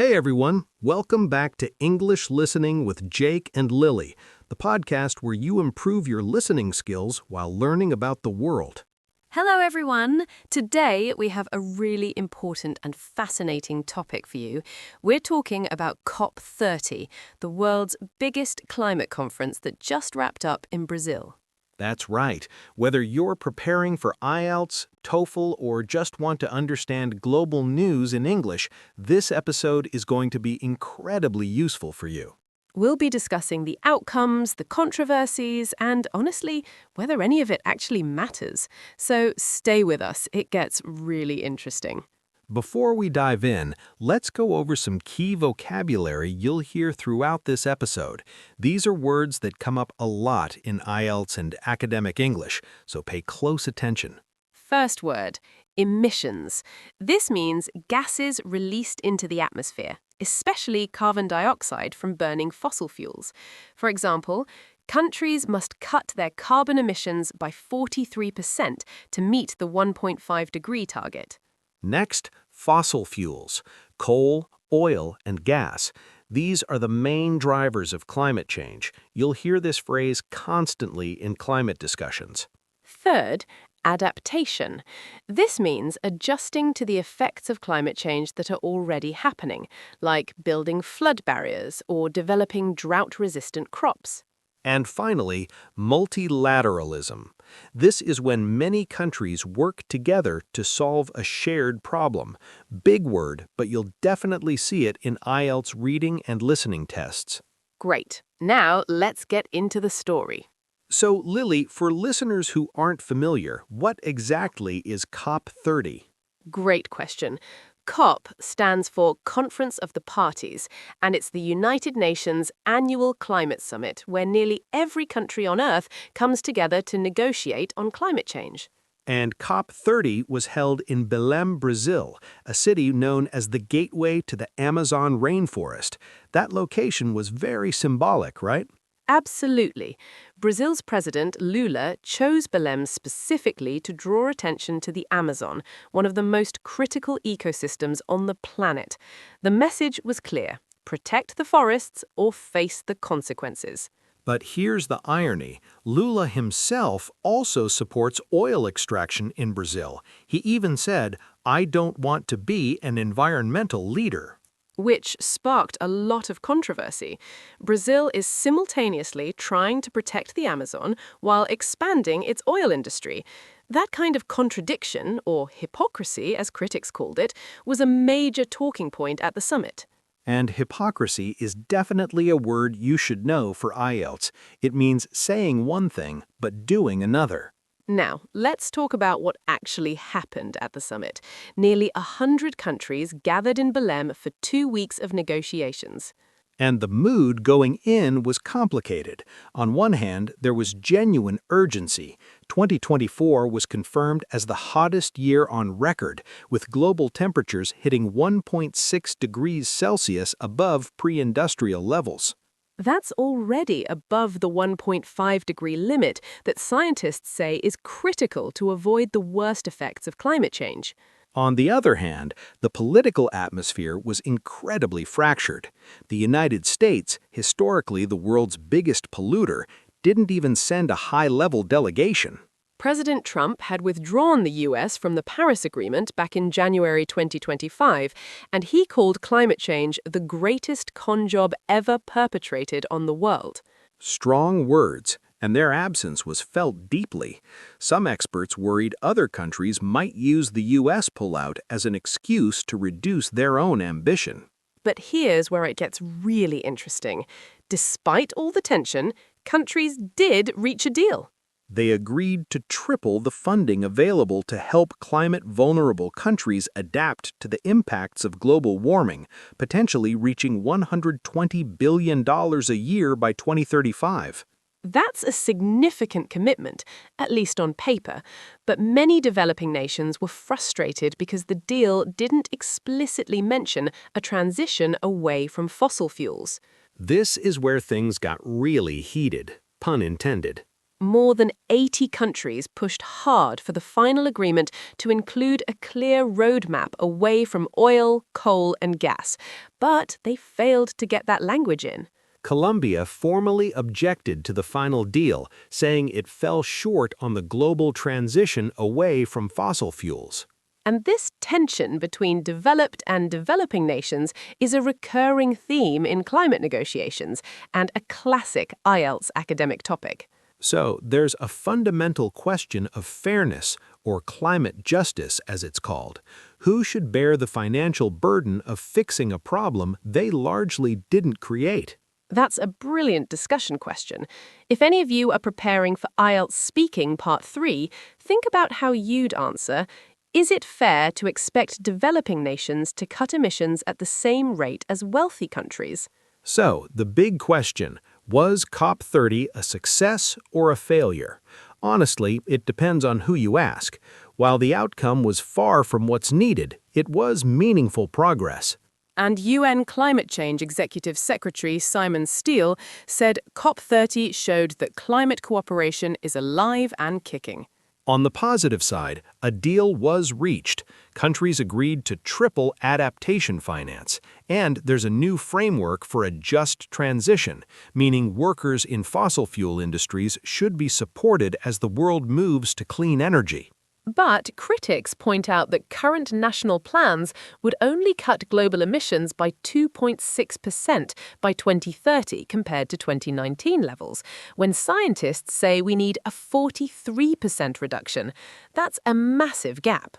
Hey everyone, welcome back to English Listening with Jake and Lily, the podcast where you improve your listening skills while learning about the world. Hello everyone! Today we have a really important and fascinating topic for you. We're talking about COP30, the world's biggest climate conference that just wrapped up in Brazil. That's right. Whether you're preparing for IELTS, TOEFL, or just want to understand global news in English, this episode is going to be incredibly useful for you. We'll be discussing the outcomes, the controversies, and honestly, whether any of it actually matters. So stay with us, it gets really interesting. Before we dive in, let's go over some key vocabulary you'll hear throughout this episode. These are words that come up a lot in IELTS and academic English, so pay close attention. First word, emissions. This means gases released into the atmosphere, especially carbon dioxide from burning fossil fuels. For example, countries must cut their carbon emissions by 43% to meet the 1.5-degree target. Next, fossil fuels, coal, oil, and gas. These are the main drivers of climate change. You'll hear this phrase constantly in climate discussions. Third, adaptation. This means adjusting to the effects of climate change that are already happening, like building flood barriers or developing drought-resistant crops. And finally, multilateralism. This is when many countries work together to solve a shared problem. Big word, but you'll definitely see it in IELTS reading and listening tests. Great. Now let's get into the story. So, Lily, for listeners who aren't familiar, what exactly is COP30? Great question. COP stands for Conference of the Parties, and it's the United Nations annual climate summit where nearly every country on Earth comes together to negotiate on climate change. And COP30 was held in Belém, Brazil, a city known as the gateway to the Amazon rainforest. That location was very symbolic, right? Absolutely. Brazil's president, Lula, chose Belém specifically to draw attention to the Amazon, one of the most critical ecosystems on the planet. The message was clear: protect the forests or face the consequences. But here's the irony. Lula himself also supports oil extraction in Brazil. He even said, "I don't want to be an environmental leader." Which sparked a lot of controversy. Brazil is simultaneously trying to protect the Amazon while expanding its oil industry. That kind of contradiction, or hypocrisy as critics called it, was a major talking point at the summit. And hypocrisy is definitely a word you should know for IELTS. It means saying one thing but doing another. Now, let's talk about what actually happened at the summit. Nearly 100 countries gathered in Belém for 2 weeks of negotiations. And the mood going in was complicated. On one hand, there was genuine urgency. 2024 was confirmed as the hottest year on record, with global temperatures hitting 1.6 degrees Celsius above pre-industrial levels. That's already above the 1.5-degree limit that scientists say is critical to avoid the worst effects of climate change. On the other hand, the political atmosphere was incredibly fractured. The United States, historically the world's biggest polluter, didn't even send a high-level delegation. President Trump had withdrawn the U.S. from the Paris Agreement back in January 2025, and he called climate change the greatest con job ever perpetrated on the world. Strong words, and their absence was felt deeply. Some experts worried other countries might use the U.S. pullout as an excuse to reduce their own ambition. But here's where it gets really interesting. Despite all the tension, countries did reach a deal. They agreed to triple the funding available to help climate-vulnerable countries adapt to the impacts of global warming, potentially reaching $120 billion a year by 2035. That's a significant commitment, at least on paper, but many developing nations were frustrated because the deal didn't explicitly mention a transition away from fossil fuels. This is where things got really heated, pun intended. More than 80 countries pushed hard for the final agreement to include a clear roadmap away from oil, coal, and gas, but they failed to get that language in. Colombia formally objected to the final deal, saying it fell short on the global transition away from fossil fuels. And this tension between developed and developing nations is a recurring theme in climate negotiations and a classic IELTS academic topic. So there's a fundamental question of fairness, or climate justice as it's called. Who should bear the financial burden of fixing a problem they largely didn't create? That's a brilliant discussion question. If any of you are preparing for IELTS Speaking Part 3, think about how you'd answer, is it fair to expect developing nations to cut emissions at the same rate as wealthy countries? So, the big question, was COP30 a success or a failure? Honestly, it depends on who you ask. While the outcome was far from what's needed, it was meaningful progress. And UN Climate Change Executive Secretary Simon Steele said COP30 showed that climate cooperation is alive and kicking. On the positive side, a deal was reached. Countries agreed to triple adaptation finance, and there's a new framework for a just transition, meaning workers in fossil fuel industries should be supported as the world moves to clean energy. But critics point out that current national plans would only cut global emissions by 2.6% by 2030 compared to 2019 levels, when scientists say we need a 43% reduction. That's a massive gap.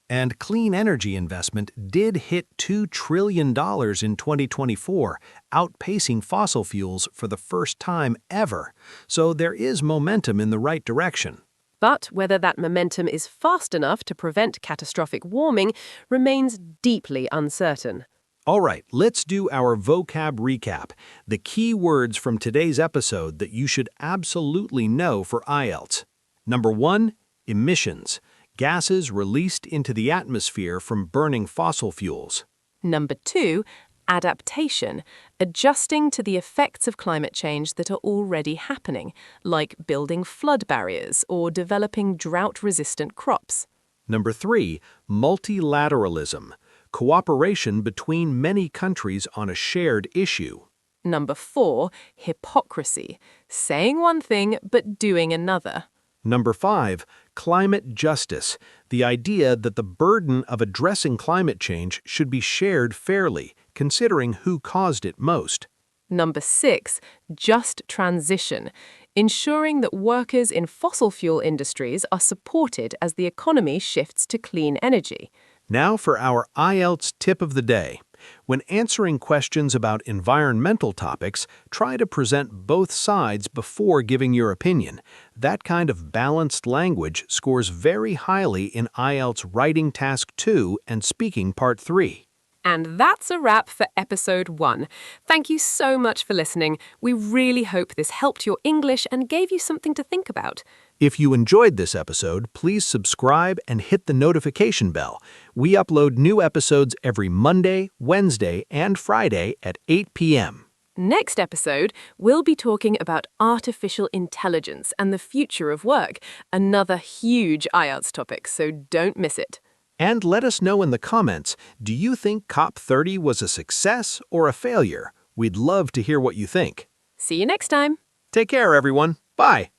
And clean energy investment did hit $2 trillion in 2024, outpacing fossil fuels for the first time ever. So there is momentum in the right direction. But whether that momentum is fast enough to prevent catastrophic warming remains deeply uncertain. All right, let's do our vocab recap. The key words from today's episode that you should absolutely know for IELTS. Number 1, emissions. Gases released into the atmosphere from burning fossil fuels. Number 2, adaptation, adjusting to the effects of climate change that are already happening, like building flood barriers or developing drought-resistant crops. Number 3, multilateralism, cooperation between many countries on a shared issue. Number 4, hypocrisy, saying one thing but doing another. Number 5, climate justice, the idea that the burden of addressing climate change should be shared fairly, considering who caused it most. Number 6, just transition, ensuring that workers in fossil fuel industries are supported as the economy shifts to clean energy. Now for our IELTS tip of the day. When answering questions about environmental topics, try to present both sides before giving your opinion. That kind of balanced language scores very highly in IELTS Writing Task 2 and Speaking Part 3. And that's a wrap for Episode 1. Thank you so much for listening. We really hope this helped your English and gave you something to think about. If you enjoyed this episode, please subscribe and hit the notification bell. We upload new episodes every Monday, Wednesday, and Friday at 8 p.m. Next episode, we'll be talking about artificial intelligence and the future of work, another huge IELTS topic, so don't miss it. And let us know in the comments, do you think COP30 was a success or a failure? We'd love to hear what you think. See you next time. Take care, everyone. Bye.